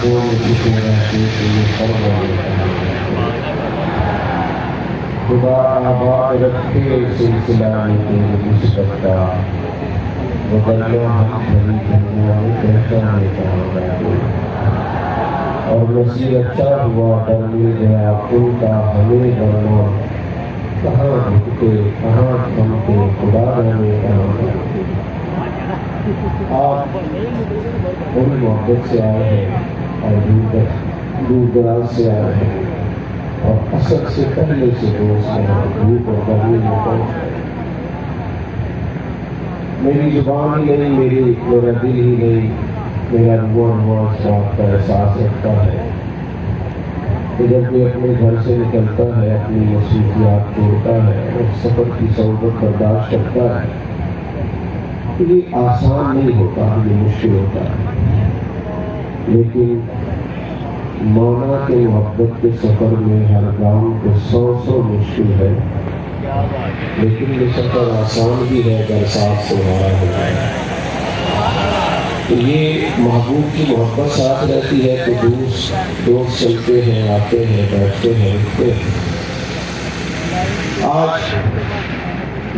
علاقوں میں کسی رہتے تو یہ فرمان خدا آباد رکھے سلسلہ میں تیرے نسبت کا بدلو ہم بھری دنیا میں پہچانے کا اور نصیب اچھا ہوا ڈر مل گیا کل کا ہمیں ڈرنا کہاں جھکتے کہاں تھمتے خدا جانے کہاں آپ بڑی محبت سے آئے ہیں اور دور دراز سے آئے ہیں اور اثر سے پہلے سے دوست ہیں دھوپ اور گرمی میں پہنچ میری زبان ہی نہیں میرا دل ہی نہیں میرا روح ساتھ کا احساس رکھتا ہے کہ جب کوئی اپنے گھر سے نکلتا ہے اپنی مصروفیات چھوڑتا ہے اور سفر کی صحبت برداشت کرتا ہے تو یہ آسان نہیں ہوتا یہ مشکل ہوتا ہے لیکن مولا کے محبت کے سفر میں ہر گام کو سو مشکل ہے لیکن یہ سفر آسان بھی ہے اگر ساتھ سے ہمارا ہو جائے تو یہ محبوب کی محبت ساتھ رہتی ہے تو دوست چلتے ہیں آتے ہیں بیٹھتے ہیں رکھتے ہیں آج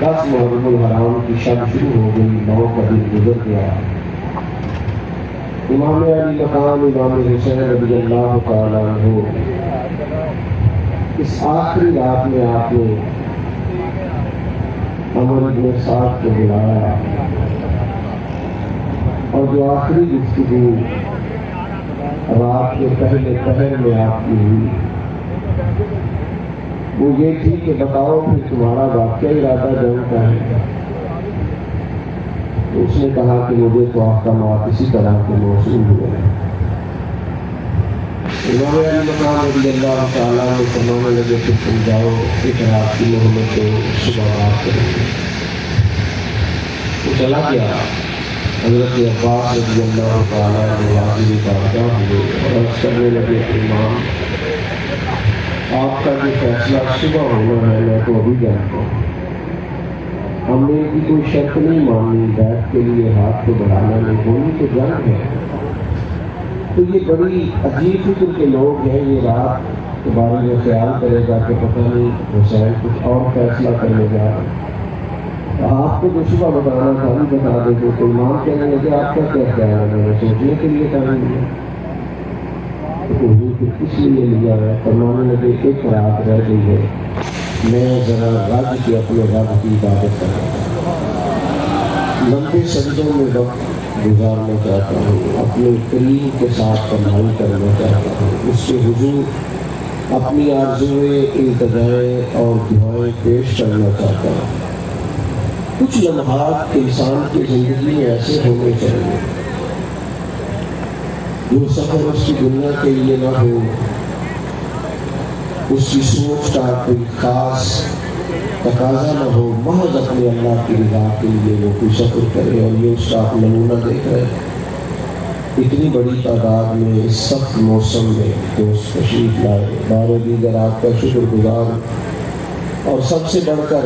10 محرم الحرام کی شب شروع ہو گئی 9 کا دن گزر گیا امام علی مقام امام حسین رضی اللہ تعالیٰ عنہ اس آخری رات میں آپ نے عمر بن سعد کو بلایا اور جو آخری گفتگو رات کے پہلے پہر میں آپ کی ہوئی وہ یہ تھی کہ بتاؤ کہ تمہارا واقعہ ارادہ جنگ کا ہے تو اس نے کہا کہ مجھے تو احکامات اسی طرح کے موصول ہوئے ہیں امام علی مقام رضی اللہ تعالیٰ نے فرمانے لگے کہ تم جاؤ ایک رات کی محمد کو صبح بات کریں گے وہ چلا گیا حضرت عباس رضی اللہ تعالیٰ نے حاضری بارگاہ ہوئے اور عرض کرنے لگے امام آپ کا جو فیصلہ صبح ہونا ہے میں تو ابھی جانتا ہوں ہم نے کی کوئی شرط نہیں مانی بیٹھ کے لیے ہاتھ کو بڑھانا نہیں ہونی تو جنگ ہے تو یہ بڑی عجیب فکر کے لوگ ہیں یہ رات کے بارے میں خیال کرے گا کہ پتہ نہیں حسین کچھ اور فیصلہ کرنے جا رہا آپ کو جو صبح بتانا تھا بھی بتا دے گے تو امام کہنے لگے آپ کا کیا خیال ہے میں نے سوچنے کے لیے کریں گے حضور کو کس لیے لیا ہے فرمانے لگے ایک رات رہ گئی ہے میں ذرا رب کے اپنے رب کی عبادت کرتا ہوں لمبے سجدوں میں وقت گزارنا چاہتا ہوں اپنے کریم کے ساتھ تنہائی کرنا چاہتا ہوں اس کے حضور اپنی آرزوئیں التجائیں اور دعائیں پیش کرنا چاہتا ہوں کچھ لمحات انسان کی زندگی میں ایسے ہونے چاہیے جو سفر اس کی دنیا کے لیے نہ ہو اس کی سوچ کا کوئی خاص تقاضا نہ ہو محض اپنے اللہ کی رضا کے لیے وہ کوئی سفر کرے اور یہ اس کا آپ نمونہ دیکھ رہے اتنی بڑی تعداد میں اس سخت موسم میں دوست تشریف لائے بار دیگر آپ کا شکر گزار اور سب سے بڑھ کر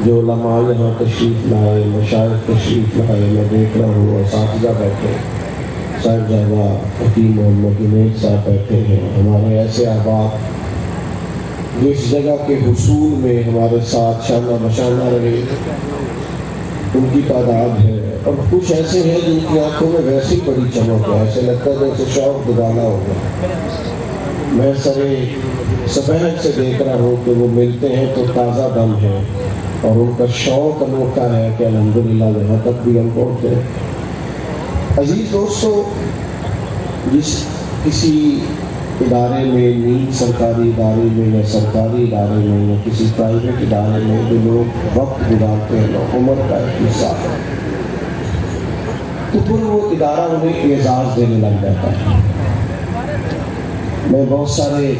جو علماء یہاں تشریف لائے مشائخ تشریف لائے میں دیکھ رہا ہوں اساتذہ بیٹھے صاحبزادہ حکیم محمد جنید صاحب بیٹھے ہیں ہمارے ایسے احباب جو اس جگہ کے حصول میں ہمارے ساتھ شانہ بشانہ رہے ان کی تعداد ہے اور کچھ ایسے ہیں جن کی آنکھوں میں ویسے ہی بڑی چمک ہے ایسے لگتا ہے جیسے شوق دوبالا ہوگا میں سرے سفید سے دیکھ رہا ہوں کہ وہ ملتے ہیں تو تازہ دم ہے اور ان کا شوق انوکھا ہے کہ الحمدللہ یہاں تک بھی ہم پہنچے عزیز دوستو جس کسی ادارے میں نیز سرکاری ادارے میں یا سرکاری ادارے میں یا کسی پرائیویٹ ادارے میں جو لوگ وقت گزارتے ہیں عمر کا ایک حصہ ہے تو پھر وہ ادارہ انہیں اعزاز دینے لگ جاتا ہے میں بہت سارے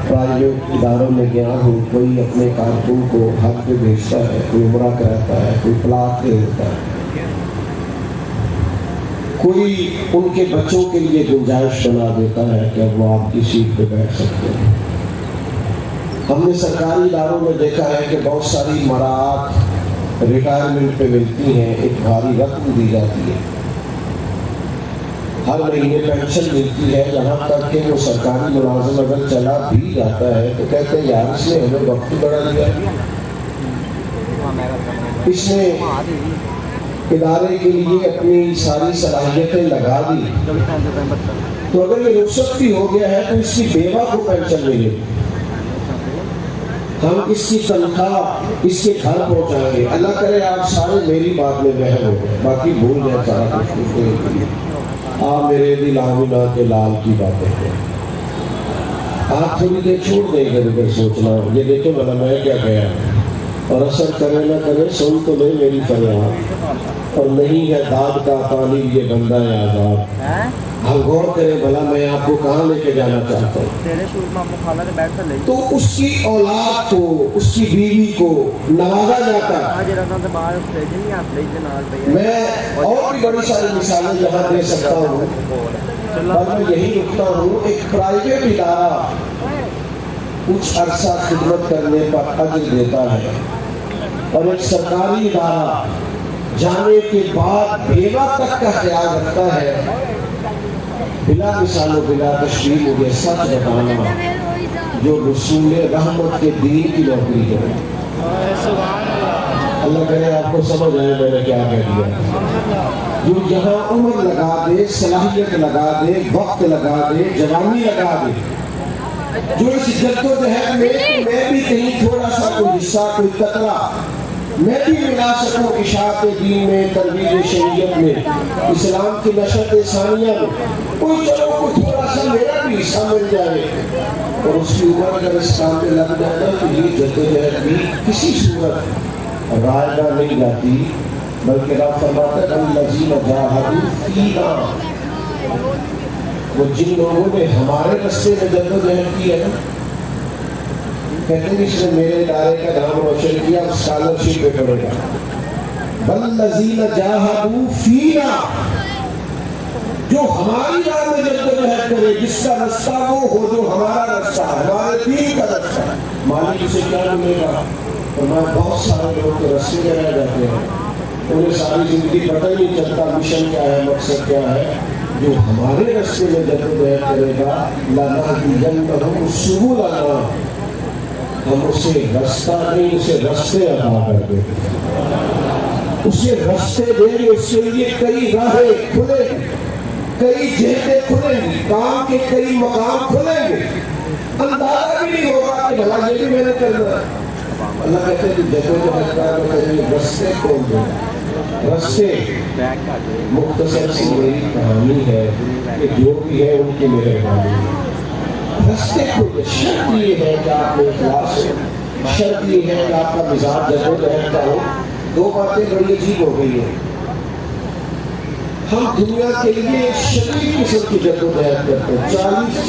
پرائیویٹ اداروں میں گیا ہوں کوئی اپنے کارکن کو حج پہ بھیجتا ہے کوئی عمرہ کراتا ہے کوئی پلاٹ دے دیتا ہے کوئی ان کے بچوں کے لیے گنجائش بنا دیتا ہے کہ اب وہ آپ کی سیٹ پہ بیٹھ سکتے ہیں ہم نے سرکاری اداروں میں دیکھا ہے کہ بہت ساری مراعات ریٹائرمنٹ پہ ملتی ہیں ایک بھاری رقم دی جاتی ہے ہر مہینے پینشن ملتی ہے، یہاں تک کہ وہ سرکاری ملازم اگر چلا بھی جاتا ہے تو کہتے ہیں یار اس نے ہمیں وقت بڑھا دیا، اس نے ادارے کے لیے اپنی ساری صلاحیتیں لگا دی، تو اگر یہ رخصت بھی ہو گیا ہے تو اس کی بیوہ کو پینشن ملے، ہم اس کی تنخواہ اس کے گھر پہنچائیں گے۔ اللہ کرے آپ سارے میری بات میں بہن ہو گئے، باقی بھول جائے سارا کچھ، آپ میرے دل آمینہ کے لال کی باتیں ہیں۔ آپ تھوڑی دیر چھوڑ دیں ادھر سوچنا، یہ دیکھیں بھلا میں کیا کہا، اور اثر کرے نہ کرے سن تو لے میری فریاد، اور نہیں ہے داد کا طالب یہ بندہ آزاد۔ ہم غور کریں بھلا میں آپ کو کہاں لے کے جانا چاہتا ہوں۔ تو اس کی اولاد کو، اس کی بیوی کو نوازا جاتا ہے۔ میں اور بھی بڑی ساری مثالیں یہاں دے سکتا ہوں، پر میں یہی رکتا ہوں۔ ایک پرائیویٹ ادارہ کچھ عرصہ خدمت کرنے پر اجر دیتا ہے، اور ایک سرکاری ادارہ جانے کے بعد بیوہ تک کا خیال رکھتا ہے۔ بلا مثال و بلا تشریح مجھے سچ بتانا، جو رسول رحمت کے دین کی نوکری کرے، اللہ کرے آپ کو سمجھ آئے میں نے کیا کہہ دیا، جو یہاں عمر لگا دے، صلاحیت لگا دے، وقت لگا دے، جوانی لگا دے، جو اس جدوجہد میں بھی کہیں تھوڑا سا کوئی حصہ، کوئی قطرہ میں بھی ملا سکوں اشاعت دین میں، ترویج شریعت میں، اسلام کی نشر ثانیہ میں، کوئی چلو کوئی تھوڑا سا میرا بھی حصہ مل جائے، اور اس کی عمر اگر اس کام میں لگ جائے تو یہ جدوجہد بھی کسی صورت رائگاں نہیں جاتی، بلکہ رب فرماتا ہے الذین جاہدوا فینا، وہ جن لوگوں نے ہمارے راستے میں جدوجہد کی ہے، کہتے ہیں اس نے میرے ادارے کا نام روشن کیا، اسکالرشپ پہ پڑے گا، والذین جاہدوا فینا، جو ہماری راہ میں جدوجہد کرے، جس کا رستہ وہ ہو جو ہمارا رستہ ہے، ہمارے دین کا رستہ ہے، مالک اسے کیا ملے گا؟ فرمایا بہت سارے لوگ تو رستے میں رہ جاتے ہیں، انہیں ساری زندگی پتہ ہی نہیں چلتا مشن کیا ہے، مقصد کیا ہے۔ جو ہمارے رستے میں جدوجہد کرے گا لَنَهْدِيَنَّهُمْ سُبُلَنَا، ہم اسے رستہ نہیں، اسے رستے عطا کر دیں گے، اسے رستے دیں گے، اس کے لیے کئی راہیں کھلیں گی، کئی جہتیں کھلیں گی، کام کے کئی مقام کھلیں گے، اندازہ بھی نہیں ہوگا کہ بھلا یہ بھی میں نے کرنا ہے۔ اللہ کہتے ہیں کہ جدوجہد کر کے رستے کھول دیں، رستے۔ مختصر سی میری کہانی ہے کہ جو بھی ہے ان کی مہربانی ہے، رستے کھول، شرط یہ ہے کہ آپ میں اخلاص ہو، شرط یہ ہے کہ آپ کا مزاج جدوجہد کا ہو۔ دو باتیں بڑی عجیب ہو گئی ہیں، ہم دنیا کے لیے شدید قسم کی جدوجہد کرتے ہیں،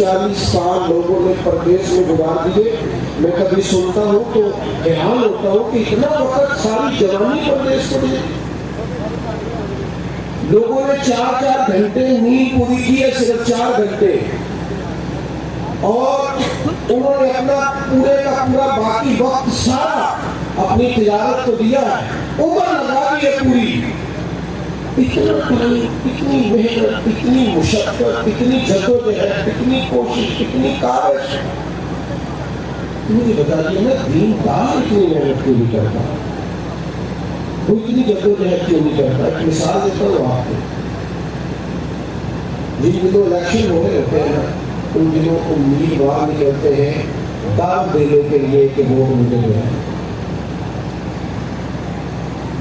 40 سال لوگوں نے پردیس میں گزار دیے۔ میں کبھی سنتا ہوں تو حیران ہوتا ہوں کہ اتنا وقت ساری جوانی پردیس کو دیا، لوگوں نے 4 گھنٹے نیند پوری کی ہے، صرف 4 گھنٹے، اور انہوں نے اپنا پورے کا پورا باقی وقت سارا اپنی تجارت کو دیا ہے، عمر لگا دی ہے پوری، اتنا ٹائم، اتنی محنت، اتنی مشقت، اتنی جدوجہد، اتنی کوشش، اتنی کاوش۔ مجھے بتا دیا نا دین دار اتنی محنت کیوں نہیں کرتا، وہ اتنی جدوجہد کیوں نہیں کرتا؟ ایک مثال دیتا ہوں آپ کو، جن دنوں الیکشن ہو رہے ہوتے ہیں ان دنوں امیدوار نکلتے ہیں دعوت دینے کے لیے کہ ووٹ مجھے دو۔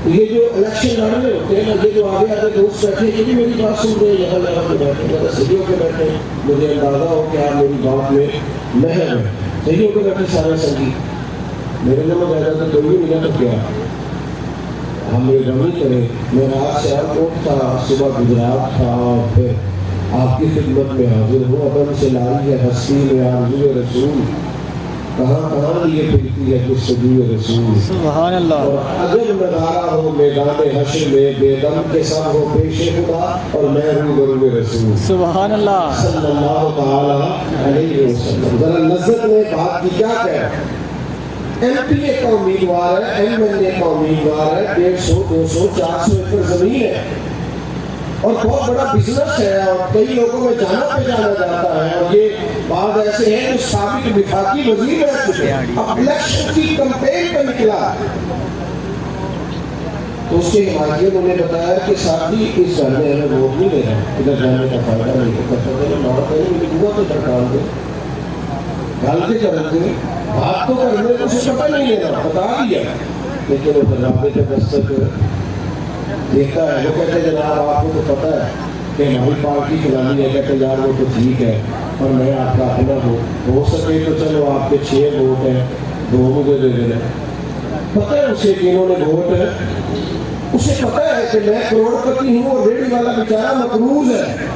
یہ جو الیکشن لڑ رہے ہوتے ہیں نا، یہ جو آگے آگے دوست بیٹھے ہیں، یہ بھی میری بات سن رہے ہیں، یہاں پہ بیٹھے ہیں، صحیح ہو کے بیٹھے ہیں، مجھے اندازہ ہو کہ آپ میری بات میں مہر ہیں، صحیح ہو کے بیٹھے سارے سنگی، میرے نام زیادہ تو کوئی بھی ملا تو کیا ہم مہربانی کریں۔ میں رات سے کوٹ تھا، صبح گجرات تھا، اور پھر آپ کی خدمت میں حاضر ہوں۔ ابن سے لائی ہے ہستی میں آرزو رسول، کہاں کہاں یہ پھرتی ہے جستجو رسول، سبحان اللہ۔ اور اگر نظارہ ہو میدان حشر میں، بے دم کے سب ہو پیش خدا، اور میں روبرو رسول، سبحان اللہ صلی اللہ تعالی علیہ وسلم۔ ذرا لذت میں بات کی کیا کہہ، ایم پی اے کا امیدوار ہے، ایم ایل اے کا امیدوار ہے، 150 200 400 ایکڑ زمین ہے، اور بہت بڑا بزنس ہے اور کئی لوگوں میں جانا پہچانا جاتا ہے، اور یہ بعض ایسے ہیں جو سابق وفاقی وزیر رہ چکے، اب الیکشن کی کمپین پہ نکلا تو اس کے حمایتیوں نے بتایا کہ ساتھی اس گھر میں ہمیں ووٹ نہیں دینا، ادھر جانے کا فائدہ نہیں کرتا، تو درکار دے گل کے کر دیں، بات تو کرنے کو اسے پتہ نہیں لینا، بتا دیا، لیکن وہ جنابے کے دستک دیکھتا ہے، وہ کہتے ہیں جناب آپ کو تو پتہ ہے کہ ہماری پارٹی فلانی ہے، کہتے یار وہ تو ٹھیک ہے اور میں آپ کا اپنا ہو سکے تو چلو آپ کے 6 ووٹ ہیں 2 مجھے دے دیں، پتہ ہے اسے کہ انہوں نے ووٹ ہے، اسے پتہ ہے کہ میں کروڑ پتی ہوں اور ریڈی والا بیچارہ مقروض ہے،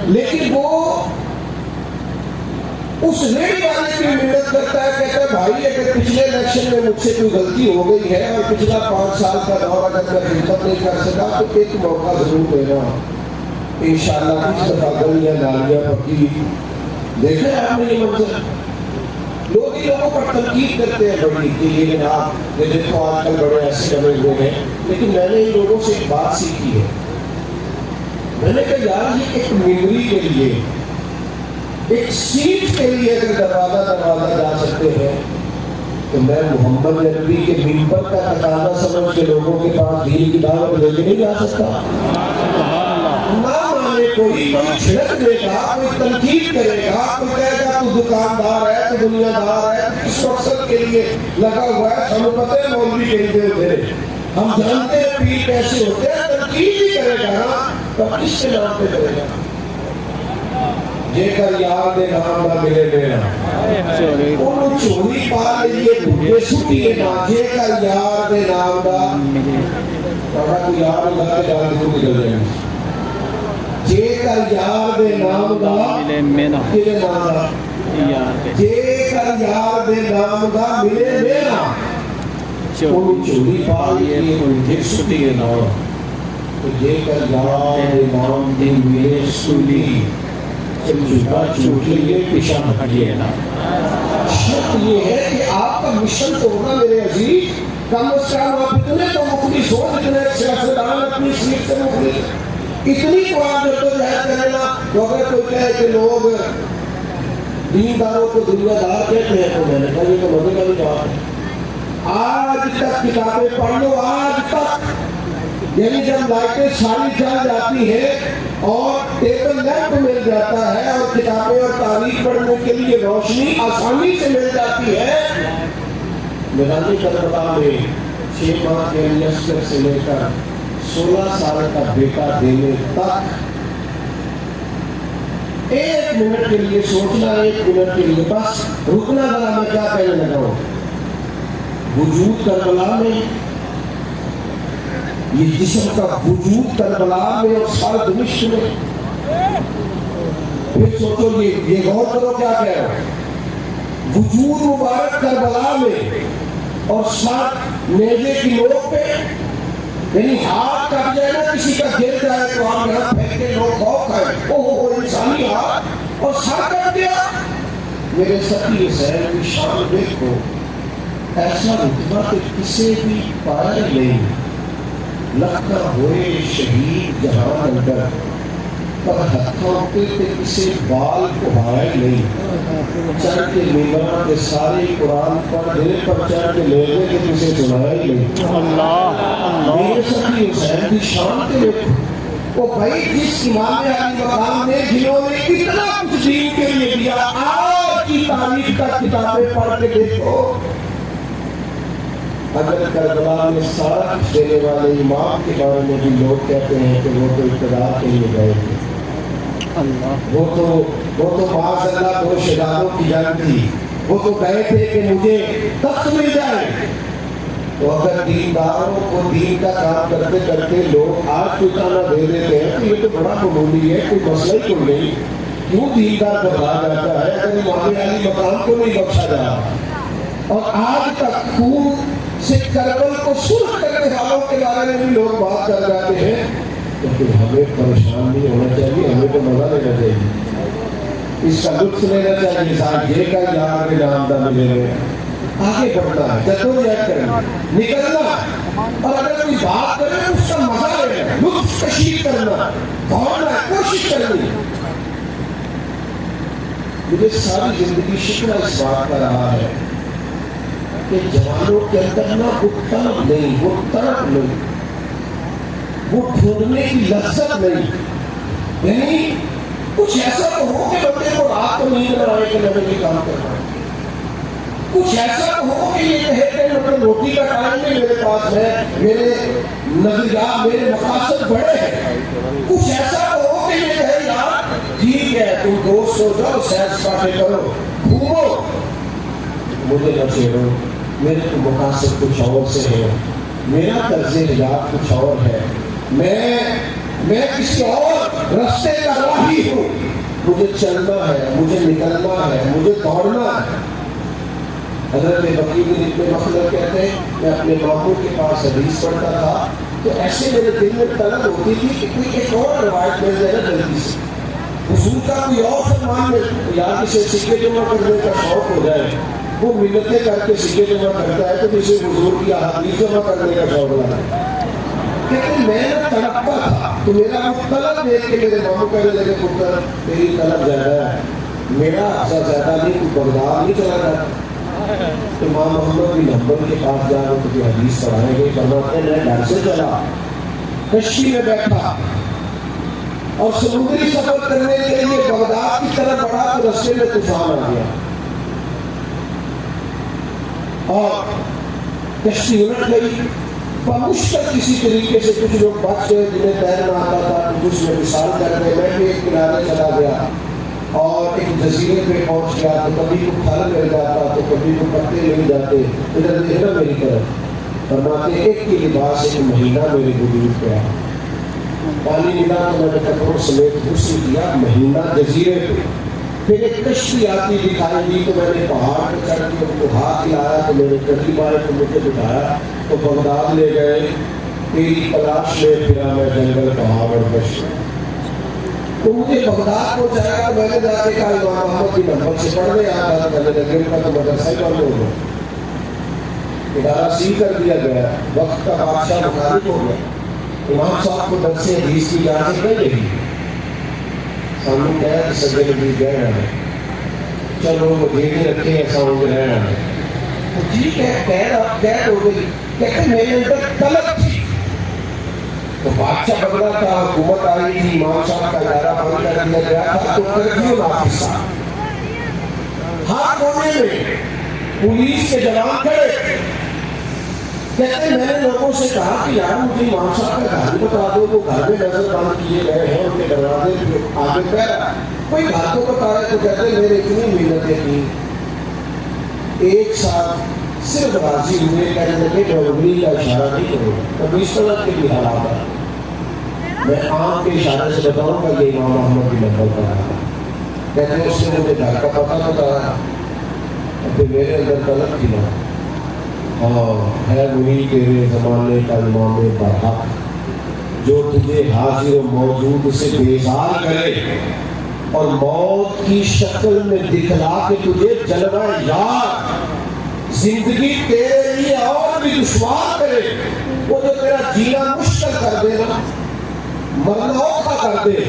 لیکن وہ اس ریڈی والے کی محنت کرتا ہے، کہتا ہے بھائی اگر پچھلے الیکشن میں مجھ سے کوئی غلطی ہو گئی ہے اور پچھلا 5 سال کا دور اگر میں خدمت نہیں کر سکا تو ایک موقع ضرور دینا، انشاءاللہ اس دفعہ گلیاں نالیاں پکی۔ دیکھیں آپ نے یہ منظر، لوگ ہی لوگوں پر تنقید کرتے ہیں بڑی کہ یہ جناب یہ دیکھو آج کل بڑے ایسے بنے ہوئے ہیں، لیکن میں نے ان لوگوں سے ایک بات سیکھی ہے، میں نے کہا یار یہ ایک میموری کے لیے، ایک سیٹ کے لیے اگر دروازہ جا سکتے ہیں تو میں محمد نبی کے منبر کا تقاضا سمجھ کے لوگوں کے پاس دین کی دعوت لے کے نہیں جا سکتا۔ نہ مانے کوئی چھڑک دے گا، کوئی تنقید کرے گا، کوئی کہے گا تو دکاندار ہے تو دنیا دار ہے، اس مقصد کے لیے لگا ہوا ہے، ہمیں پتہ ہے مولوی کہتے ہوتے ہیں، ہم جانتے ہیں پیر کیسے ہوتے ہیں، تنقید بھی کرے گا نا تو کس کے نام پہ کرے گا؟ جے کر یار دے نام دا ملے میرا انہوں چوری پا لیے بھوٹے سٹیے نا، جے کر یار دے نام دا پڑھا کو یار اللہ کے جان کو نکل جائیں، جے کر یار دے نام دا ملے نام، جے کر یار دے نام دا ملے میرا انہوں چوری پا لیے بھوٹے سٹیے نا، جے کر یار دے نام دے ملے سلی چوٹ لیے پیچھا ہٹیے نا۔ شرط یہ ہے کہ آپ کا مشن تو ہونا میرے عزیز، کم از کم آپ اتنے تو مخلص ہو جتنے سیاستدان اپنی سیٹ سے مخلص، اتنی قرآن جو تو جہد کرنا، تو اگر کوئی کہے کہ لوگ دینداروں کو دنیا دار کہتے ہیں تو میں نے کہا یہ تو مدد کا بھی جواب ہے۔ آج تک کتابیں پڑھ لو، آج تک، یعنی جب لائٹیں ساری جل جاتی ہیں اور ٹیبل لیمپ مل جاتا ہے اور کتابیں اور تاریخ پڑھنے کے لیے روشنی آسانی سے مل جاتی ہے، میدان کربلا میں 6 ماہ کے لشکر سے لے کر 16 سال کا بیٹا دینے تک 1 منٹ کے لیے سوچنا، 1 منٹ کے لیے بس رکنا، ذرا میں کیا کہنے لگا ہوں، وجود کربلا میں، یہ جسم کا وجود کربلا میں اور سر دمشق میں، پھر سوچو یہ غور کرو کیا کہہ رہا ہے، وجود مبارک کربلا میں اور سر نیزے کی نوک پہ، یعنی ہاتھ کٹ جائے نا کسی کا گر جائے تو ہم یہاں پھینک کے لوگ خوف کھائے، اوہ انسانی ہاتھ اور سر کٹ گیا۔ میرے سخی حسین کی شان دیکھو، ایسا رتبہ کہ کسی بھی پایا نہیں، لکھا ہوئے شہید جہاں اندر، پر ہتھوں پہ کسی بال کو ہائے نہیں، چڑھ کے ممبران کے سارے قرآن پر دل پر چڑھ کے لے گئے کہ کسی سنایا ہی نہیں۔ میرے سخی حسین کی شان کے دیکھو، وہ بھائی جس امام علی مقام نے جنہوں نے اتنا کچھ دین کے لیے دیا، آج کی تاریخ کا کتابیں پڑھ کے دیکھو، اگر کربلا میں سارا کچھ دینے والے امام کے بارے میں بھی لوگ کہتے ہیں کہ وہ تو اقتدار کے لیے گئے تھے، وہ تو معاذ اللہ 2 شہدادوں کی جنگ تھی، وہ تو گئے تھے کہ مجھے تخت مل جائے، تو اگر دینداروں کو دین کا کام کرتے کرتے لوگ آج کوئی تانا دے دیتے ہیں تو یہ تو بڑا معمولی ہے، کوئی مسئلہ ہی کوئی نہیں، کیوں دیندار گھبرا جاتا ہے اگر امام علی مقام کو نہیں بخشا جا رہا؟ اور آج تک خون سے کربل کو سرخ کرنے والوں کے بارے میں بھی لوگ بات کر جاتے ہیں، لیکن ہمیں پریشان نہیں ہونا چاہیے، ہمیں تو مزہ لینا چاہیے، اس کا لطف لینا چاہیے، صاحب یہ کا یار میں نام دا ملے، آگے بڑھنا ہے، جدوجہد کرنا، نکلنا، اور اگر کوئی بات کرے اس کا مزہ لینا، لطف کشی کرنا، دوڑنا ہے، کوشش کرنی ہے۔ مجھے ساری زندگی شکوہ اس بات کا رہا ہے کہ جوانوں کے اندر نہ وہ طلب نہیں، وہ طرف نہیں، وہ ڈھونڈنے کی لذت نہیں، یعنی کچھ ایسا تو ہو کہ بندے کو رات کو نیند نہ آئے کہ میں نے یہ کام کرنا ہے، کچھ ایسا تو ہو کہ یہ کہے کہ مطلب روٹی کا ٹائم نہیں میرے پاس ہے، میرے نظریات میرے مقاصد بڑے ہیں، کچھ ایسا تو ہو کہ یہ کہے یار ٹھیک ہے تم دوست ہو جاؤ سیر سپاٹے کرو گھومو، مجھے نہ چھیڑو، میرے تو مقاصد کچھ اور سے ہے، میرا طرز حیات کچھ اور ہے، میں کسی اور راستے کا راہی ہوں، مجھے چلنا ہے، مجھے نکلنا ہے، مجھے دوڑنا ہے۔ حضرت وکیل ابن مخلد کہتے ہیں میں اپنے ماموں کے پاس حدیث پڑھتا تھا تو ایسے میرے دل میں طلب ہوتی تھی کہ کوئی ایک اور روایت مل جائے نا جلدی سے، حضور کا کوئی اور فرمان میں یا کسی سکے جمع کرنے کا شوق ہو جائے، وہ منتیں کر کے سکے جمع کرتا ہے تو کسی حضور کی احادیث جمع کرنے کا شوق لگا ہے۔ کہتے میں نہ تڑپتا تھا تو میرا وہ طلب دیکھ کے میرے ماموں کہنے لگے پتر تیری طلب زیادہ ہے، میرا افضل زیادہ نہیں، تو بغداد نہیں چلا جاتا۔ امام محمد بن حنبل کے پاس جا کر تجھے حدیث پڑھائیں گے، فرماتے ہیں میں گھر سے چلا کشتی میں بیٹھا اور سمندری سفر کرنے کے لیے بغداد کی طرف بڑھا تو رستے میں طوفان آ گیا اور کشتی الٹ گئی، بمشکل کسی طریقے سے کچھ لوگ بچ گئے جنہیں تیرنا آتا تھا تو کچھ میں مثال کر گئے، میں بھی ایک کنارے چلا گیا اور ایک جزیرے پہ پہنچ گیا تو کبھی کو پھل مل جاتا تو کبھی کو پتے مل جاتے، ادھر دیکھنا میری طرف، فرماتے ایک کی لباس ایک مہینہ میرے وجود پہ آیا، پانی ملا تو میں نے کپڑوں سمیت غسل کیا مہینہ جزیرے پہ، پھر ایک کشتی آتی دکھائی دی تو میں نے پہاڑ پہ چڑھ کے ان کو ہاتھ لایا تو میرے قریب آئے تو مجھے بٹھایا تو بغداد لے گئے، تیری تلاش میں پھرا میں جنگل پہاڑ اور دشت، تو مجھے بغداد پہنچایا تو میں نے جا کے کہا امام محمد بن حنبل سے پڑھنے آیا تھا، میں نے لگے ان کا تو مدرسہ ہی بند ہو گیا، ادارہ سیل کر دیا گیا، وقت کا بادشاہ مخالف ہو گیا، امام صاحب کو درس حدیث کی اجازت نہیں لگی، ہم نے کہا کہ سجدے نبی گئے ہیں چلو وہ دیکھے رکھے ایسا ہو گیا ہے، ٹھیک ہے قید ہو گئی، کہتے میرے اندر طلب تھی، تو بادشاہ بدلا تھا، حکومت آئی تھی، امام صاحب کا ادارہ بند کر دیا گیا تھا، تو کرفیو نافذ تھا، ہر کونے میں پولیس کے جوان کھڑے، کہتے میں نے لوگوں سے کہا کہ یار مجھے امام صاحب کا گھر بتا دو، وہ گھر میں نظر بند کیے گئے ہیں، ان کے دروازے آگے پہ کوئی گھر کو بتا رہے تو کہتے میرے اتنی محنتیں کی، ایک ساتھ صرف راضی ہوئے کہنے لگے کہ انگلی کا اشارہ نہیں کرو، کبھی اس طرح کے بھی حالات ہے، میں آنکھ کے اشارے سے بتاؤں گا یہ امام محمد بن حنبل کا ہے، کہتے ہیں اس نے مجھے گھر کا پتہ بتایا، پھر میرے اندر طلب تھی نا، اور ہے وہی تیرے زمانے کا امام برحق جو تجھے حاضر و موجود سے بیزار کرے اور موت کی شکل میں دکھلا کے تجھے جلوہ یار زندگی تیرے لیے اور بھی دشوار کرے، وہ جو تیرا جینا مشکل کر دے نا، مرنا اوکھا کر دے،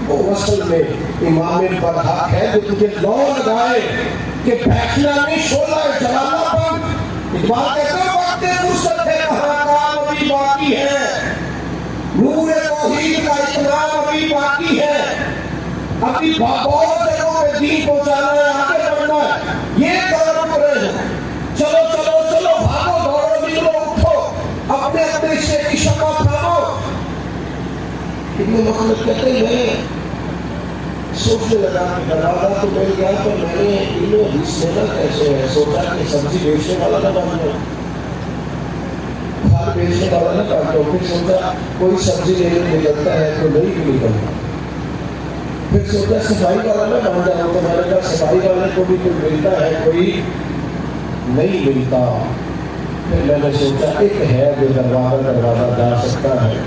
وہ اصل میں امام برحق ہے جو تجھے لو لگائے کہ بیٹھنا نہیں شعلہ جلانا پن، اقبال کہتا ہے وقت فرصت ہے کہاں کام ابھی باقی ہے، نور توحید کا اتمام ابھی باقی ہے، ابھی بہت جگہوں پہ دین پہنچانا ہے، آگے بڑھنا ہے، یہ طرف کرے ہیں، چلو چلو چلو بھاگو دوڑو نکلو اٹھو اپنے اپنے سے کی شمع تھامو۔ ابن مخلد کہتے ہیں میں سوچنے لگا دروازہ تو مل گیا تو میں نے انہوں حدیث لینا کیسے ہے، سوچا کہ سبزی بیچنے والا نہ بن جاؤ، پھل بیچنے والا نہ بن جاؤ، پھر سوچا کوئی سبزی لینے نکلتا ہے تو نہیں بھی نکلتا، پھر سوچا صفائی والا نہ بن جاؤ، تو میں نے کہا صفائی والے کو بھی کوئی ملتا ہے کوئی نہیں ملتا، پھر میں نے سوچا ایک ہے جو دروازہ جا سکتا ہے،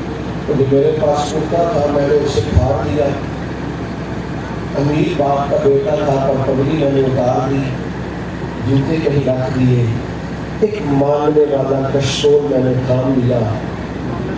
تو جو میرے پاس کتا تھا میں نے اسے پھاڑ دیا، امیر باپ کا بیٹا تھا پر پگڑی میں نے اتار دی، جوتے کہیں رکھ دیے، ایک مانگنے والا کشتول میں نے تھام لیا،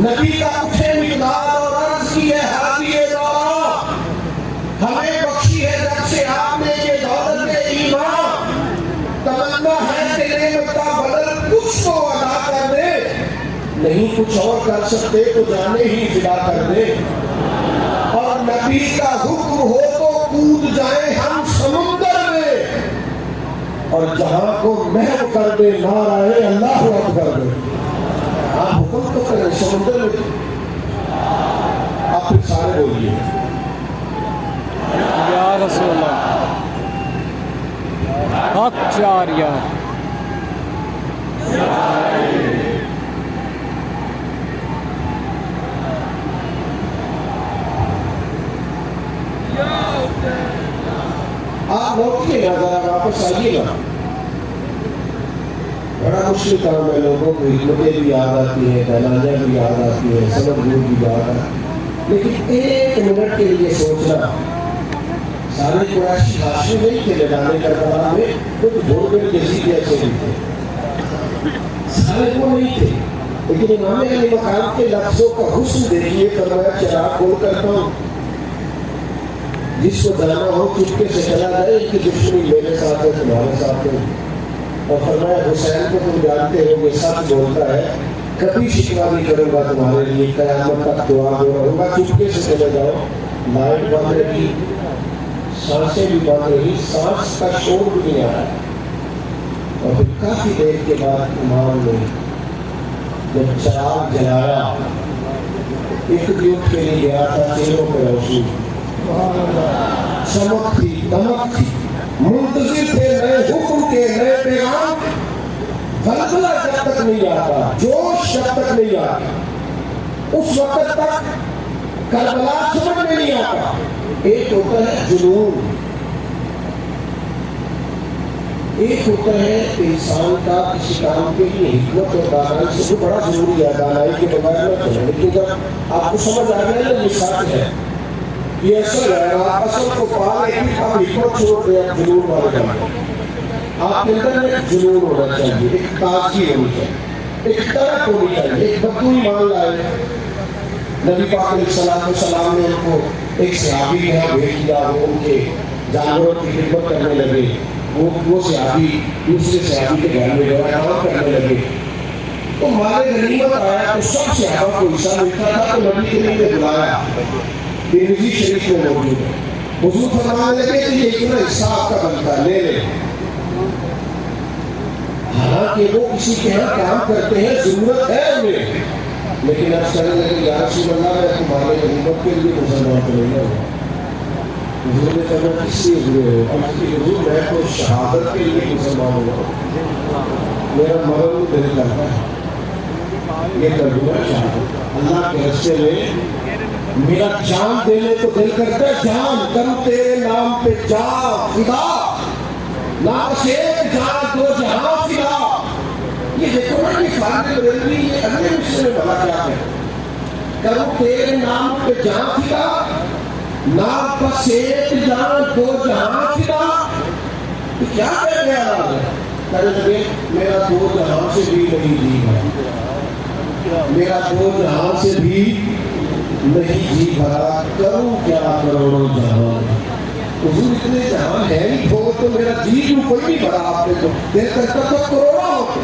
نبی کا اٹھے مقدار اور عرض کی ہے حالیے دورہ ہمیں بخشی ہے جب سے آپ نے یہ دولت ایمان تمنا ہے کہ نعمت کا بدل کچھ تو ادا کر دے نہیں کچھ اور کر سکتے تو جانے ہی فدا کر دے اور نبی کا حکم ہو تو کود جائیں ہم سمندر میں اور جہاں کو محو کر دے نعرہ اللہ اکبر دے آپ حکم تو کریں سمندر میں آپ پھر سارے بولیے یا رسول اللہ حق جاریہ آپ لوٹیے نا ذرا واپس آئیے گا بڑا مشکل کام ہے لوگوں کو حکمتیں بھی یاد آتی ہیں دلائیاں بھی یاد آتی ہیں سبق بھی یاد آتی ہے لیکن ایک منٹ کے لیے سوچنا سارے قریشی ہاشمی نہیں تھے لڑانے کربلا میں کچھ بھول کر یزید جیسے بھی تھے سارے وہ نہیں تھے لیکن امام علی مقام کے لفظوں کا حسن دیکھیے فرمایا چراغ کھول کرتا ہوں جس کو جانا ہو چپکے سے چلا جائے کہ دشمنی میرے ساتھ ہے تمہارے ساتھ ہے اور فرمایا حسین کو تم جانتے ہو یہ سچ بولتا ہے کبھی شکوا نہیں کروں گا تمہارے لیے قیامت تک دعا دو رہوں گا چپکے سے چلے جاؤ لائٹ بند رہی سانسیں بھی بند رہی سانس کا شور بھی نہیں آ رہا اور پھر کافی دیر کے بعد امام نے جب چراغ جلایا ایک دیوت کے لیے گیا تھا چہروں پہ روشنی چمک تھی دمک تھی منتظر تھے نئے حکم کے نئے پیغام غلبلہ جب تک نہیں آتا جوش جب تک نہیں آتا اس وقت تک کربلا سمجھ میں نہیں آتا ایک ہوتا ہے جنون ایک ہوتا ہے انسان کا کسی کام کے لیے حکمت اور دانائی سے بڑا ضروری ہے دانائی کے بغیر نہ چلے لیکن جب آپ کو سمجھ آ گیا نا یہ ساتھ ہے یہ اصل ہے آپ اصل کو پا لیں کہ آپ حکمت چھوڑ دیں آپ جنون والے جانا آپ کے اندر ایک جنون ہونا چاہیے ایک تازگی ہونی چاہیے ایک طرف ہونی چاہیے ایک بدوئی مان لائے نبی پاک علیہ السلام نے ان کو ایک صحابی کے یہاں بھیج دیا وہ ان کے جانوروں کی خدمت کرنے لگے وہ صحابی دوسرے صحابی کے گھر میں گیا کام کرنے لگے تو مال غنیمت آیا تو سب صحابہ کو حصہ ملتا تھا تو نبی کریم نے بلایا ترمذی شریف میں موجود ہے حضور فرمانے لگے کہ یہ اتنا حصہ آپ کا بنتا ہے لے لیں حالانکہ وہ کسی کے یہاں کام کرتے ہیں ضرورت ہے انہیں لیکن آپ کہنے لگے یا رسول اللہ میں تمہارے غنیمت کے لیے مسلمان تو نہیں ہوں حضور نے فرمایا کس لیے ہوئے ہو اور کہ حضور میں تو شہادت کے لیے مسلمان ہوا میرا مرن دل کرتا ہے یہ ترجمہ شہادت اللہ کے رستے میں میرا جان دینے کو دل کرتا ہے جان کروں تیرے نام پہ جان فدا نام سے ایک جان دو جہاں فدا یہ دیکھو نا کہ خالد بریلوی یہ اگلے حصے میں بھلا کیا ہے کروں تیرے نام پہ جان فدا نام پر سے ایک جان دو جہاں فدا یہ کیا کہہ گیا ہے کہنے لگے میرا دو جہاں سے بھی نہیں جی بھرا میرا دو جہاں سے بھی نہیں جی بھرا کروں کیا کروڑوں جہاں حضور اتنے جہاں ہے ہی ہو تو میرا جی کیوں کوئی نہیں بھرا آپ نے تو دیر کرتا تو کروڑا ہوتے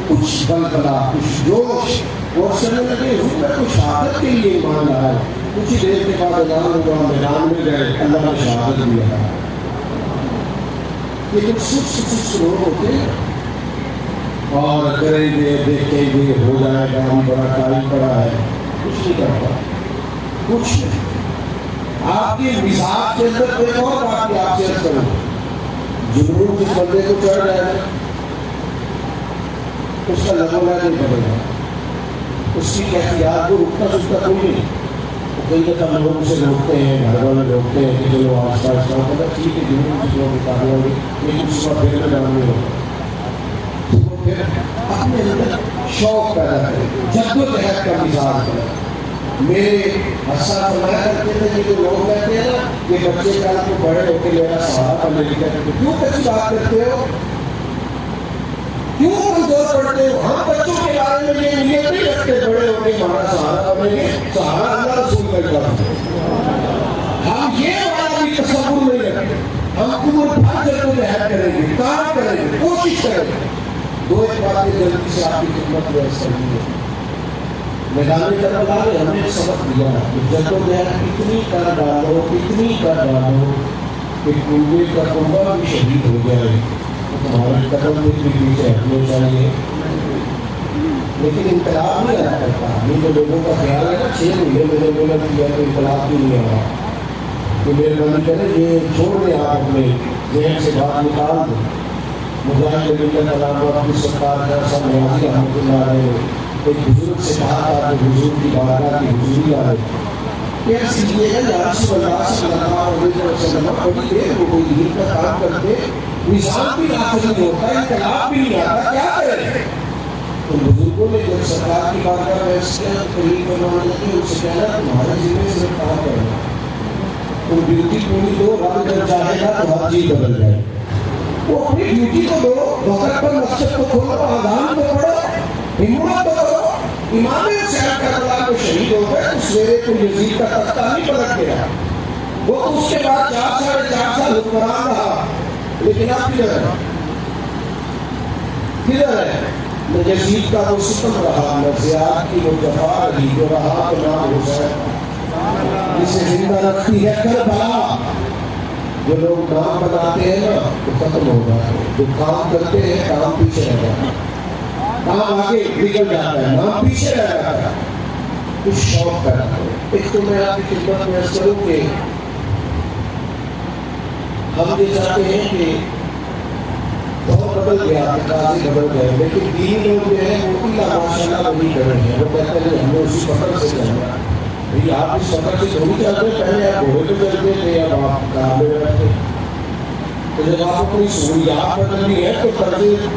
کچھ بلبلا کچھ جوش اور سننے لگے حضور میں تو شہادت کے لیے ایمان لایا کچھ ہی دیر کے بعد اعلان ہوا میدان میں گئے اللہ نے شہادت دیا لیکن سچ لوگ ہوتے اور کریں گے دیکھیں گے ہو جائے گا ہم بڑا ٹائم پڑا ہے کچھ نہیں کرتا کچھ نہیں آپ کی مزاج کے اندر کوئی اور بات کی آپ سے کروں جنون جس بندے کو چڑھ جائے گا اس کا لگو نہیں بدلے گا اس کی احتیاط کو رکتا سکتا کوئی نہیں کئی دفعہ لوگ اسے روکتے ہیں گھر والے روکتے ہیں کہ چلو آہستہ آہستہ ہوتا ہے ٹھیک ہے جنون کچھ لوگ بتا دیں گے لیکن اس کا پھر میں جانے ہوگا پھر اپنے اندر شوق پیدا کرے جدوجہد کا مزاج ہے میرے حسن فرمایا کرتے تھے یہ جو لوگ کہتے ہیں نا کہ بچے کل کو بڑے ہو کے میرا سہارا لے لیا کیوں کچھ بات کرتے ہو کیوں کمزور پڑتے ہو؟ ہم بچوں کے بارے میں یہ نیت نہیں رکھتے بڑے ہو کے ہمارا سہارا بنے گے، سہارا اللہ رسول کا کام ہے۔ ہم یہ والا بھی تصور نہیں رکھتے، ہم عمر بھر جدوجہد کریں گے، کام کریں گے، کوشش کریں گے۔ دو ایک باتیں جلدی سے آپ کی خدمت میں عرض کرنی ہے۔ میدان کربلا میں ہم نے سبق دیا کہ جدوجہد اتنی کر ڈالو کہ کنبے کا کنبہ بھی شہید ہو جائے، تمہارے قدم میں بھی پیچھے ہٹنے چاہیے، لیکن انقلاب نہیں آیا کرتا۔ یہ جو لوگوں کا خیال ہے نا 6 مہینے میں محنت کیا تو انقلاب بھی نہیں آیا، تو مہربانی کریں یہ چھوڑ دیں، آپ اپنے ذہن سے بات نکال دیں۔ مجاہد علی اللہ تعالیٰ اپنی سرکار کا سب نیازی رحمۃ اللہ علیہ ایک بزرگ سے کہا تھا کہ حضور کی بارگاہ کی حضوری آئے، کیا سیکھیے گا یا رسول اللہ صلی اللہ علیہ وسلم بڑی دیر ہو گئی دین کا کام کرتے، نظام بھی نافذ نہیں ہوتا، انقلاب بھی نہیں آتا، کیا کریں؟ تو بزرگوں نے جب سرکار کی بارگاہ میں اس کے قریب بنوانے کی ان سے کہنا تمہارے ذمہ سے کہا کرنا، تم ڈیوٹی پوری دو، رب جب چاہے گا تو ہر چیز بدل جائے۔ وہ اپنی ڈیوٹی کو دو، وقت پر مسجد کو کھولو، اذان کو پڑھو، ہمت کرو۔ امام حسین کربلا کو شہید ہو گئے تو سویرے کو یزید کا تختہ نہیں پلٹ گیا، وہ اس کے بعد 4 حکمران رہا، لیکن آپ کدھر ہے؟ نہ یزید کا وہ ستم رہا، نہ زیاد کی وہ جفا رہی، جو رہا تو نام حسین جسے زندہ رکھتی ہے کربلا۔ جو لوگ نام بناتے ہیں نا وہ ختم ہو جاتے ہیں، جو کام کرتے ہیں کام پیچھے رہ جاتا ہے، کام آگے نکل جاتا ہے، نام پیچھے رہ جاتا ہے۔ کچھ شوق پیدا کرو۔ ایک تو میں آپ کی خدمت میں عرض کروں کہ ہم یہ چاہتے ہیں کہ دور بدل گیا، تقاضے بدل گئے، لیکن دینی لوگ جو ہیں وہ اللہ ماشاءاللہ وہی کر رہے ہیں۔ وہ کہتے ہیں کہ ہم نے اسی فخر سے چلنا ہے۔ بھئی آپ اس فخر سے تھوڑی چلتے، پہلے آپ گھوڑے پہ چلتے تھے یا آپ کار میں رہتے، تو جب آپ اپنی سہولیات بدلنی ہے تو طرز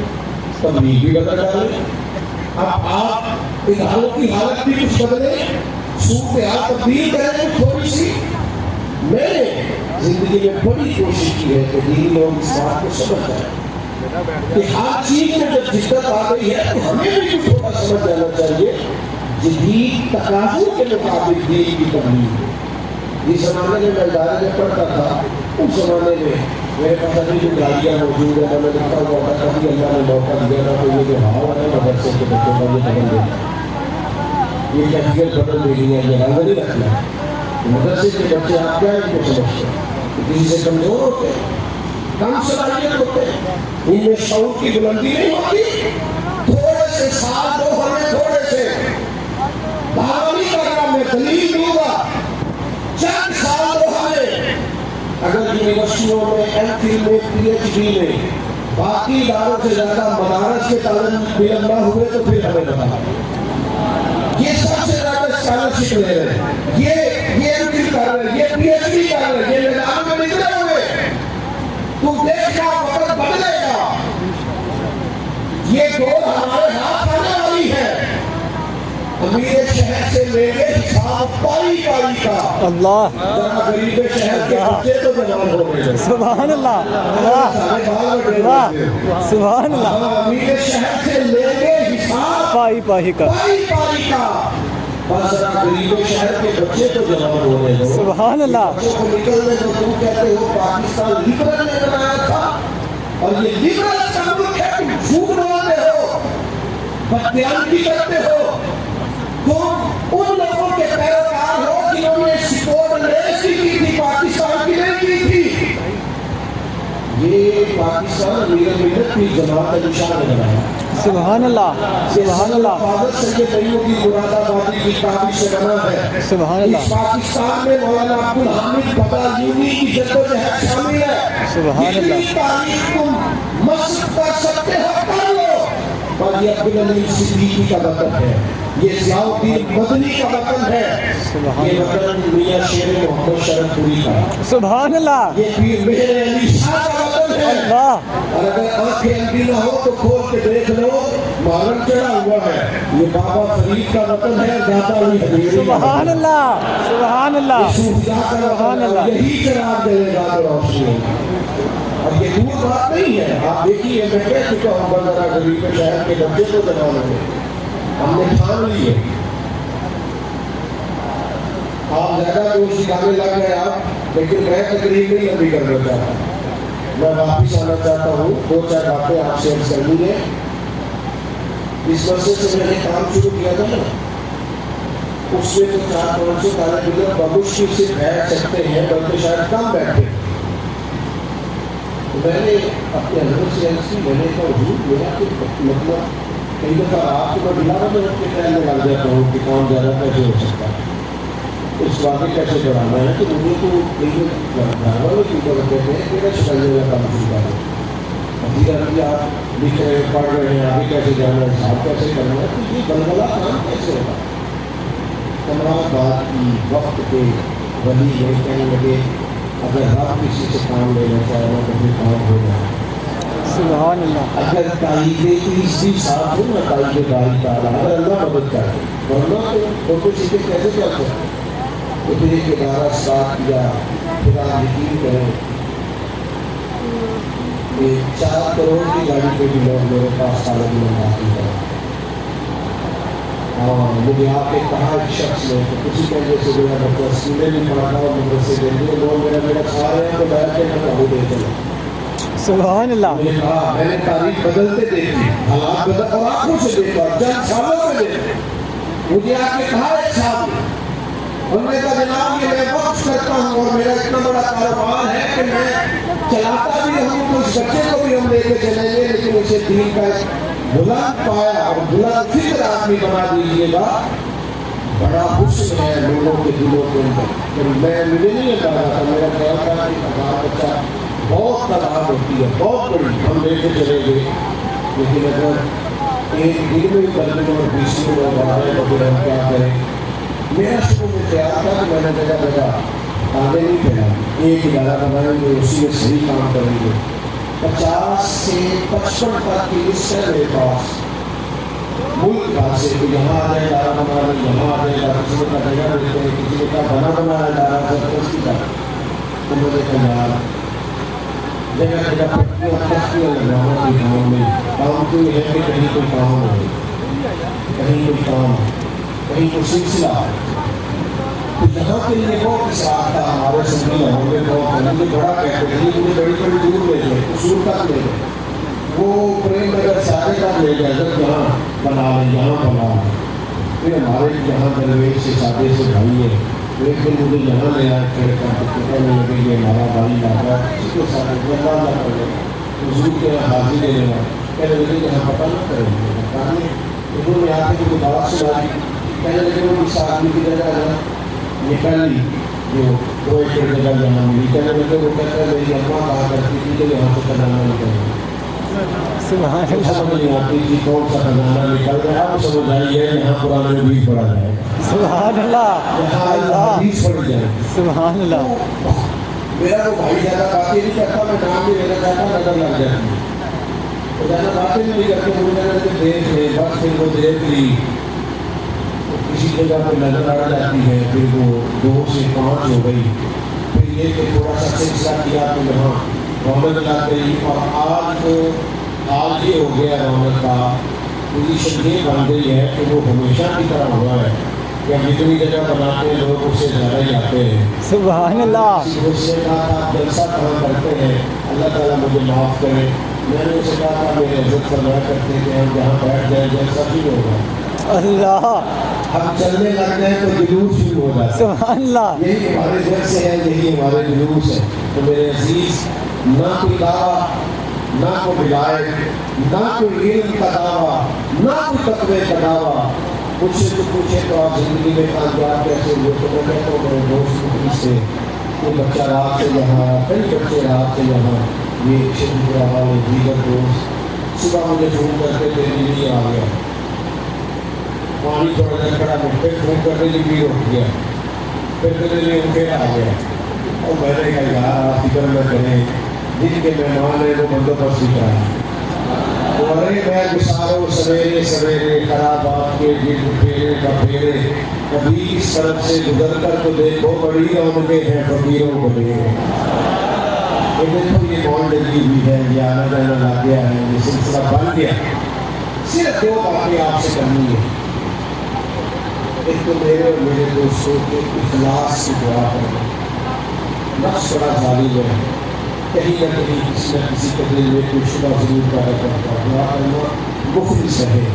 تبلیغ بھی بدل ڈالیں۔ اب آپ اداروں کی حالت بھی کچھ بدلیں، صورتحال تبدیل کریں تھوڑی سی۔ میں نے زندگی میں بڑی کوشش کی ہے کہ دینی لوگ اس بات کو سمجھ جائیں کہ ہر چیز میں جب دقت آ گئی ہے تو ہمیں بھی کچھ تھوڑا سمجھ جانا چاہیے جدید تقاضوں کے مطابق دین کی تبلیغ۔ جس زمانے میں ادارے میں پڑھتا تھا اس زمانے میں میرے پاس ابھی جو گاڑیاں موجود ہیں، میں لکھا ہوا تھا کبھی اللہ نے موقع دیا نا تو یہ جو ہوا ہے مدرسے کے بچوں کا یہ بدل دینا، یہ کیفیت بدل دینی ہے، یہ رنگ نہیں رکھنا۔ مدرسے کے بچے آپ کیا ان کو سمجھتے ہیں؟ کسی سے کمزور ہوتے ہیں، کم صلاحیت ہوتے ہیں، ان میں شعور کی بلندی نہیں ہوتی۔ تھوڑے سے سال دو ہمیں، تھوڑے سے بھاگی کرنا، میں دلیل دوں گا، چند سال دو ہمیں۔ اگر یونیورسٹیوں میں ایم فل میں پی ایچ ڈی میں باقی اداروں سے زیادہ مدارس کے طالب علم نہ ہوئے تو پھر ہمیں بتا، یہ سب سے زیادہ اسکالرشپ لے رہے ہیں، یہ ایم فل کر رہے ہیں، یہ پی ایچ ڈی کر رہے ہیں، یہ میدان میں نکلے ہوئے۔ تم دیکھنا وقت بدلے گا، یہ دور ہمارے ہاتھ آنے والی ہے۔ امیر شہر سے لے کے حساب پائی پائی کا، اللہ غریب شہر کے بچے تو جوان ہو گئے، سبحان اللہ، واہ سبحان اللہ۔ امیر شہر سے لے کے حساب پائی پائی کا، پائی پائی کا، بس غریب شہر کے بچے تو جوان ہو گئے۔ سبحان اللہ۔ بچوں کو نکلنے کو تم کہتے ہو پاکستان لبرل نے بنایا تھا، اور یہ لبرل کا ملک ہے، تم جھوٹ بولتے ہو، بددیانتی کرتے ہو، تم ان لوگوں کے پیروکار ہو جنہوں نے سپورٹ انگریز کی تھی، پاکستان کی نہیں کی تھی۔ یہ پاکستان امیر ملت کی جماعت نشان بنایا۔ سبحان اللہ، سبحان اللہ، حفاظت سید نعیم کی مراد آبادی کی کاوش سے بنا ہے۔ سبحان اللہ۔ اس پاکستان میں مولانا عبدالحامد بغدادیونی کی جدوجہد شامل ہے۔ سبحان اللہ۔ جتنی تاریخ تم مسجد کر سکتے ہو کر لو، اور یہ عبدالعلی صدیقی کا وطن ہے، یہ ضیاء الدین مدنی کا وطن ہے، یہ وطن میاں شیر محمد شرف پوری کا، سبحان اللہ، یہ پیر مہر علی شاہ کا وطن ہے۔ اللہ، اور اگر آنکھیں اندھی نہ ہو تو کھول کے دیکھ لو، محرم چڑھا ہوا ہے، یہ بابا فرید کا وطن ہے، داتا علی حجویری کا سبحان اللہ، سبحان اللہ، صوفیاء کا وطن ہے، یہی چراغ جلے گا تو روشنی ہوگی۔ اور یہ دور بات نہیں ہے. آپ دیکھیے میں کہہ چکا ہوں بندرہ غریب کے شہر کے بچے کو جمانے میں ہم نے ٹھان لی ہے. آپ زیادہ دوست دکھانے لگ گئے آپ, لیکن میں تقریب نہیں لمبی کرنا چاہتا. میں واپس آنا چاہتا ہوں, 2-4 باتیں آپ سے عرض کرنی ہے. اس مسئلے سے میں نے کام شروع کیا تھا نا, اس میں تو 400-500 طالب علم بمشکل سے بیٹھ سکتے ہیں, بلکہ شاید کم بیٹھے. تو میں نے اپنے حضرت سے عرض کی, میں نے کہا حضور میرا مطلب کئی دفعہ آپ کو میں بلا میں کے ٹائم میں لگ جاتا ہوں کہ کام زیادہ کیسے ہو سکتا ہے, اس واقعے کیسے بڑھانا ہے. تو مجھے تو گھر والے کی طرف کہتے ہیں کہ میں شکایت کا کام شروع کروں. ابھی آپ لکھ رہے ہیں, پڑھ رہے ہیں, آگے کیسے جانا ہے, حساب کیسے کرنا ہے, تو یہ بلبلا کام کیسے ہوگا. 15 بات کی وقت پہ ولی یہ کہنے لگے اگر آپ کسی سے کام لینا چاہیں تو پھر کام ہو جائے. سبحان اللہ. اگر تائید 30 ساتھ ہو نا, تائید باری تعالیٰ, اگر اللہ مدد کرے, ورنہ تو کوئی چیزیں کیسے چل سکتے. تو پھر ایک ادارہ ساتھ کیا, پھر آپ یقین کریں 4 کروڑ کی گاڑی پہ بھی لوگ میرے پاس سارے دن باقی کریں. اور مجھے آپ نے کہا ایک شخص نے تو کسی طرح سے میرا بچہ اسکولیں بھی پڑھتا اور مدرسے دے دیے, لوگ میرا سارے ہیں تو بیٹھ کے میں کہوں دے چلا. سبحان اللہ. میں نے تاریخ بدلتے دیکھی, حالات بدل اور آنکھوں سے دیکھا, چند سالوں میں دیکھا. مجھے آپ نے کہا ایک سال انہوں نے کہا جناب یہ میں وقف کرتا ہوں اور میرا اتنا بڑا کاروبار ہے کہ میں چلاتا بھی ہوں, تو اس بچے کو بھی ہم لے کے چلیں گے, لیکن اسے دین کا بلند پایا اور بلند فکر آدمی بنا دیجیے گا. بڑا حسن ہے لوگوں کے دلوں کے اندر. میں مجھے نہیں لگا تھا, میرا خیال تھا کہ ہمارا بچہ بہت تعداد ہوتی ہے, بہت بڑی, ہم لے کے چلے گئے. لیکن اگر ایک دن میں 15 اور 20 لوگ آ رہے تو پھر ہم کیا کریں. میرا شروع میں خیال تھا کہ میں نے جگہ جگہ آگے نہیں پھیلا, ایک ادارہ بنائیں گے, اسی میں صحیح کام کریں گے. 50 سے 55 تک کی لسٹ ہے میرے پاس ملک بھر سے, کہ یہاں آ جائے ادارہ بنا لیں, یہاں آ جائے ادارہ, کسی کا جگہ دیتے ہیں, کسی کا بنا ادارہ زبردستی کا. تو مجھے خیال جگہ جگہ پٹیاں لگانا کوئی کام نہیں. کام تو یہ ہے کہ کہیں کوئی کام ہو, کہیں کوئی کام, کہیں کوئی سلسلہ. تو یہاں کے لیے بہت اصلاح تھا ہمارے سنگی ہوں گے, بہت بڑا کہتے تھے, مجھے بڑی بڑی دور لے گئے, اصول تک لے گئے. وہ پریم نگر سارے تک لے گئے, جب یہاں بنا لیں, یہاں بنا لیں. پھر ہمارے یہاں درویش سے سادے سے بھائی ہے, ایک دن مجھے یہاں لے آئے, کہنے لگے یہ ہمارا بھائی لاتا ہے, کسی کے ساتھ اللہ نہ کرے, حضور کے حاضر لے لینا. کہنے لگے کہ ہم پتہ نہ کریں گے. انہوں نے آ کے مجھے بات سنائی, کہنے لگے وہ اس آدمی کی جگہ ہے نکل لی جو 2 ایکڑ جگہ جانا ملی. کہنے لگے وہ کہتا ہے میری اماں کہا کرتی تھی کہ یہاں سے خزانہ نکل. سبحان اللہ. سمجھ نہیں آتی تھی کون سا خزانہ نکل گیا. اب سمجھ آئی ہے یہاں قرآن حدیث پڑھا جائے گا, سبحان اللہ. یہاں حدیث پڑھی جائے گی. سبحان اللہ. میرا تو بھائی زیادہ باتیں نہیں کرتا, میں نام بھی لینا چاہتا, نظر لگ جاتی. تو زیادہ باتیں نہیں کرتے, مجھے دیکھ لے بس, پھر وہ دیکھ لی کسی جگہ پہ نظر آ جاتی ہے, پھر وہ 2 سے 5 ہو گئی. پھر یہ کہ تھوڑا سا سلسلہ کیا تو یہاں رونق لگ گئی. اور آج یہ ہو گیا رونق کا پوزیشن یہ بن گئی ہے کہ وہ ہمیشہ کی طرح ہوا ہے کہ ہم جتنی جگہ بناتے ہیں لوگ اس سے زیادہ ہی آتے ہیں. سبحان اللہ. اس نے کہا تھا آپ جلسہ کہاں کرتے ہیں, اللہ تعالیٰ مجھے معاف کرے. میں نے اسے کہا تھا میرے عزت فرمایا کرتے کہ ہم جہاں بیٹھ جائیں جلسہ بھی ہوگا. اللہ. ہم چلنے لگ جائیں تو جلوس شروع ہو جاتا ہے. سبحان اللہ. یہی ہمارے گھر سے ہے, یہی ہمارے جلوس ہے. تو میرے عزیز, نہ کوئی دعویٰ, نہ کوئی ولایت, نہ کوئی علم کا دعویٰ, نہ کوئی تقوی کا دعویٰ. مجھ سے تو پوچھے تو آپ زندگی میں کامیاب کیسے ہوئے, تو میں کہتا ہوں میرے دوست سے کوئی بچہ رات سے یہاں آیا, کئی بچے رات سے یہاں, یہ شدید والے دیگر دوست صبح مجھے فون کرتے تھے نہیں آ گیا, پانی تھوڑا دیر کھڑا, پھر فون کرنے کی بھی رک گیا, پھر میرے لیے پھر آ گیا. اور میں نے کہا یار آپ فکر نہ کریں, جن کے مہمان ہیں وہ بندوبست ہی کرا ہے. ارے میں گساروں سویرے سویرے خرابات کے گرد پھیرے کا پھیرے, کبھی اس طرف سے گزر کر تو دیکھو بڑی رونقیں ہیں فقیروں کو لے. یہ دیکھو یہ بال لگی ہوئی ہے، یہ آنا جانا لگ گیا ہے، یہ سلسلہ بن گیا. صرف دو باتیں آپ سے کرنی ہے. ایک تو میرے اور میرے دوستوں کے اخلاص کی دعا کرنا. نفس بڑا ظالم ہے، کہیں نہ کہیں کسی نہ کسی کے دل میں کوئی شبہ ضرور پیدا کرتا ہے. دعا کرنا مخلص ہے.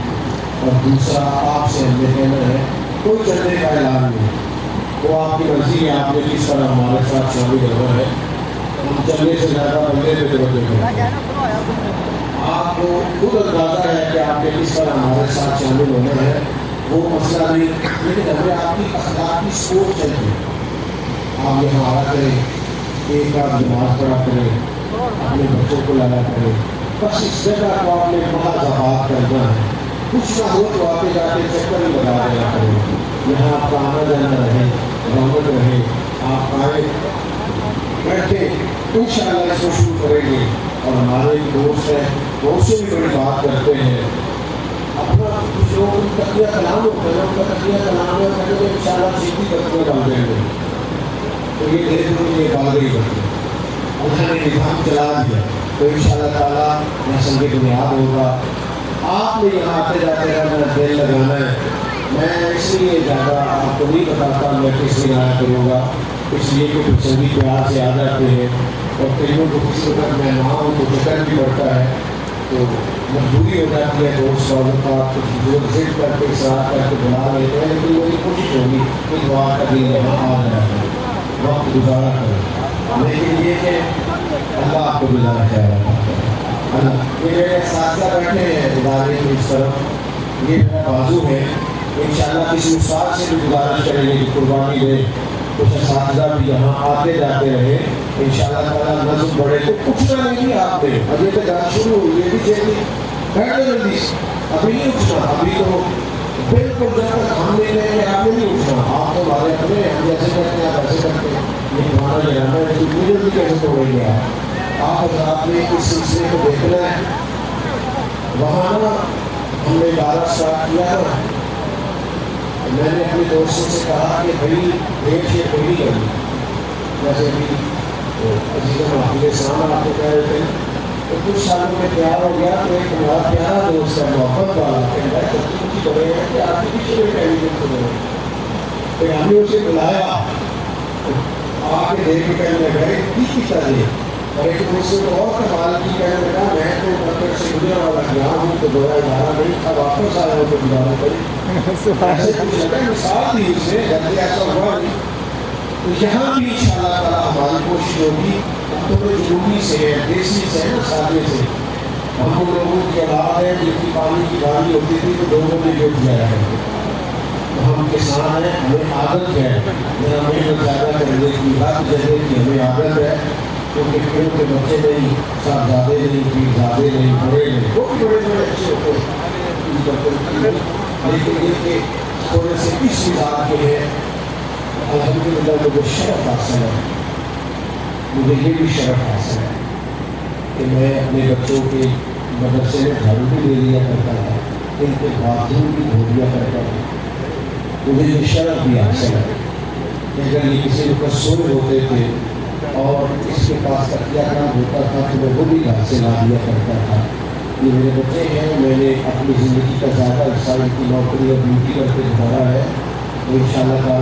اور دوسرا آپ سے ہمیں کہنا ہے کوئی چلنے کا اعلان نہیں، وہ آپ کی مرضی ہے، آپ نے کس طرح ہمارے ساتھ شامل ہونا ہے. ہم چلنے سے زیادہ بندے پہ توجہ کریں. آپ کو خود اندازہ ہے کہ آپ نے کس طرح ہمارے ساتھ شامل ہونا ہے، وہ مسئلہ نہیں، لیکن ہمیں آپ کی اخلاقی سوچ چاہیے. آپ یہاں آیا کریں، ایک آپ نماز پڑھا کریں، اپنے بچوں کو لایا کریں. بس اس جگہ کو آپ نے محض آباد کرنا ہے. کچھ نہ ہو تو آتے جاتے چکر ہی لگا دیا کریں. یہاں آپ کا آنا جانا رہے، رونق رہے. آپ آئے بیٹھے انشاءاللہ اس کو شروع کریں گے. اور ہمارے ایک دوست ہیں وہ اس سے بھی بڑی بات کرتے ہیں. اپنا کچھ لوگ تقریہ کلام ہوتا ہے، ان کا تقریہ کلام ہے، کہتے ہیں انشاءاللہ سیدھی تقریہ ڈال دیں گے. تو یہ دیکھ لو یہ ڈال گئی کرتے انہوں نے نظام چلا دیا. تو انشاءاللہ تعالیٰ نسل کی بنیاد ہوگا. آپ نے یہاں آتے جاتے رہنا، دل لگانا ہے. میں اس لیے زیادہ آپ کو نہیں بتاتا میں کس لیے آیا کروں گا، اس لیے کہ کچھ سبھی پیار سے آ جاتے ہیں اور کئیوں کو کسی وقت میں وہاں ہوں تو فکر بھی پڑتا ہے، تو مجبوری ہو جاتی ہے. دوست والوں کا کچھ جو ضد کر کے اصرار کر کے بلا لیتے ہیں، لیکن میری کوشش ہوگی کہ دعا کر دیں یہاں آ جاتا ہے، وقت گزارا کریں. لیکن یہ کہ اللہ آپ کو گزارا خیال اللہ. یہ میرے اساتذہ بیٹھے ہیں ادارے کی اس طرف، یہ میرا بازو ہے. انشاءاللہ کسی استاد سے بھی گزارش کریں گے کہ قربانی دے کچھ اساتذہ بھی یہاں آتے جاتے رہے. انشاءاللہ تعالیٰ نظم بڑھے. تو اٹھنا نہیں آپ نے، ابھی تک جان شروع ہوئی، یہ بھی چاہیے بیٹھے جلدی سے. ابھی نہیں اٹھنا، ابھی تو بالکل جب تک ہم نہیں لیں گے آپ نے نہیں اٹھنا. آپ تو ہمارے اپنے ہم جیسے کرتے ہیں آپ ایسے کرتے ہیں. یہ ہمارا جانا ہے تو مجھے بھی کیسے توڑیں گے آپ نے اس سلسلے کو دیکھنا ہے. وہاں نا ہم نے ادارہ اسٹارٹ کیا نا، میں نے اپنے دوستوں سے کہا کہ بھائی ریٹ یہ کوئی نہیں کرنی. جیسے ابھی عزیز محافظ اسلام آپ کو کہہ رہے تھے تو کچھ سالوں میں تیار ہو گیا. تو ایک ہمارا پیارا دوست ہے محبت والا کہہ رہا ہے تو بڑے ہیں کہ آپ کے پیچھے میں ٹیلیویژن کو دیں. تو ہم نے اسے بلایا، آ کے دیکھ کے کہنے لگا کی طرح. اور ایک دوسرے کو اور کمال کی کہنے لگا میں تو مطلب سے گزرنے والا گیا ہوں تو دوڑا ادارہ نہیں تھا، واپس آیا ہوں تو گزارا پڑی. ایسے کچھ لگا مثال دی اس نے، جبکہ ایسا ہوا نہیں. تو یہاں بھی انشاءاللہ تعالیٰ ہماری کوشش ہوگی. تھوڑے جنوبی سے ہے، دیسی سے ہے نا، سادے سے. ہم لوگوں کی اولاد ہے جن کی پانی کی گاڑی ہوتی تھی تو لوگوں نے جو کیا ہے. ہم کسان ہیں، ہمیں عادت ہے میرا محنت زیادہ کرنے کی، ہر جگہ کی ہمیں عادت ہے. کیونکہ پیڑ کے بچے نہیں، صاحبزادے نہیں، پیرزادے نہیں، بڑے نہیں، وہ بھی بڑے بڑے اچھے ہوتے ہیں. لیکن یہ کہ تھوڑے سے اس مزاج کے ہیں. الحمدللہ مجھے شرف حاصل ہے، مجھے یہ بھی شرف حاصل ہے کہ میں اپنے بچوں کے مدرسے میں جھاڑو بھی دے دیا کرتا تھا، ان کے باتھ روم بھی دھو دیا کرتا تھا. مجھے یہ شرف بھی حاصل ہے کہ اگر یہ کسی کے قصور ہوتے تھے اور اس کے پاس تکیہ کام ہوتا تھا تو وہ بھی گھر سے لا دیا کرتا تھا. یہ میرے بچے ہیں، میں نے اپنی زندگی کا زیادہ حصہ ان کی نوکری اور ڈیوٹی کر کے گزارا ہے. تو انشاءاللہ